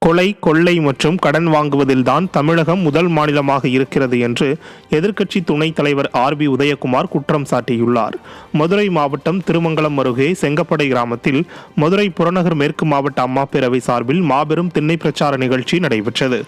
கொலை, கொள்ளை மற்றும் கடன் வாங்குவதில்தான் தமிழகம் முதல் மாநிலமாக இருக்கிறது என்று எதிர்க்கட்சி துணைத் தலைவர் ஆர்.பி. உதயகுமார் குற்றம் சாட்டியுள்ளார். மதுரை மாவட்டம் திருமங்கலம் அருகே செங்கப்படை கிராமத்தில் மதுரை புறநகர் மேற்கு மாவட்ட அம்மா பேரவை சார்பில் மாபெரும் திண்ணை பிரச்சார நிகழ்ச்சி நடைபெற்றது.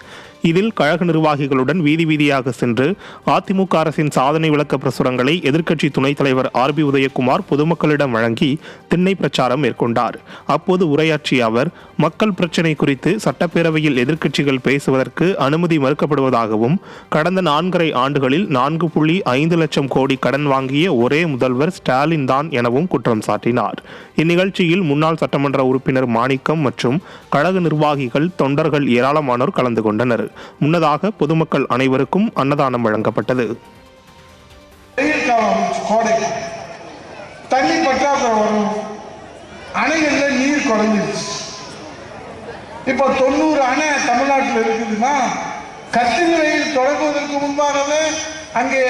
இதில் கழக நிர்வாகிகளுடன் வீதி வீதியாக சென்று அதிமுக அரசின் சாதனை விளக்க பிரசுரங்களை எதிர்க்கட்சி துணைத் தலைவர் ஆர்.பி. உதயகுமார் பொதுமக்களிடம் வழங்கி திண்ணை பிரச்சாரம் மேற்கொண்டார். அப்போது உரையாற்றிய அவர், மக்கள் பிரச்சினை குறித்து சட்டப்பேரவையில் எதிர்க்கட்சிகள் பேசுவதற்கு அனுமதி மறுக்கப்படுவதாகவும், கடந்த 4.5 ஆண்டுகளில் 4.5 லட்சம் கோடி கடன் வாங்கிய ஒரே முதல்வர் ஸ்டாலின் தான் எனவும் குற்றம் சாட்டினார். இந்நிகழ்ச்சியில் முன்னாள் சட்டமன்ற உறுப்பினர் மாணிக்கம் மற்றும் கழக நிர்வாகிகள், தொண்டர்கள் ஏராளமானோர் கலந்து கொண்டனர். முன்னதாக பொதுமக்கள் அனைவருக்கும் அன்னதானம் வழங்கப்பட்டது. தண்ணி பற்றாக்குறை வரும், அணைகள்ல நீர் குறைஞ்சிருச்சு. இப்போ 90 அணை தமிழ்நாட்டில் இருக்குதுன்னா, கத்திரி வெயில் தொடங்குவதற்கு முன்பாகவே அங்கே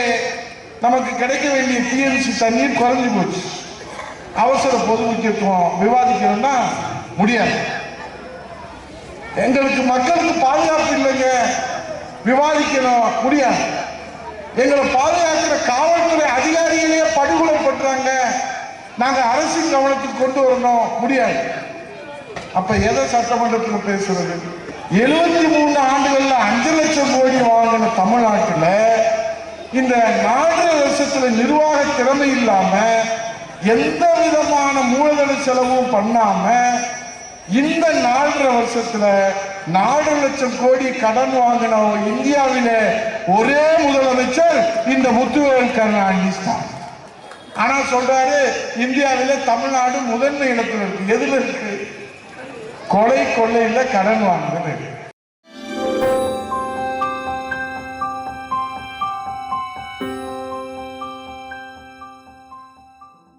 நமக்கு கிடைக்க வேண்டிய டிஎம்சி தண்ணீர் குறைஞ்சி போச்சு. அவசர பொது முக்கியத்துவம் விவாதிக்கணும்னா முடியாது. எங்களுக்கு மக்களுக்கு பாதுகாப்பு இல்லைங்க, விவாதிக்கணும் முடியாது. எங்களை பாதுகாக்கிற காவல்துறை அதிகாரிகளே படுகொலை பண்றாங்க, நாங்க அரசின் கவனத்துக்கு கொண்டு வரணும் முடியாது. அப்ப எதை சட்டமன்றத்தில் பேசுறது? 73 ஆண்டுகள்ல 5 லட்சம் கோடி வாங்கின தமிழ்நாட்டில் இந்த 4 வருஷத்துல நிர்வாக திறமை இல்லாம, எந்த விதமான மூலதன செலவும் பண்ணாம, இந்த 4.5 வருஷத்துல 4 லட்சம் கோடி கடன் வாங்கின இந்தியாவில ஒரே முதலமைச்சர் இந்த முத்துவேல் கருணாநிதி தான். ஆனா சொல்றாரு, இந்தியாவில தமிழ்நாடு முதன்மை இடத்துல இருக்கு. எதுல இருக்கு? கொலை, கொள்ளையில கடன் வாங்குறது.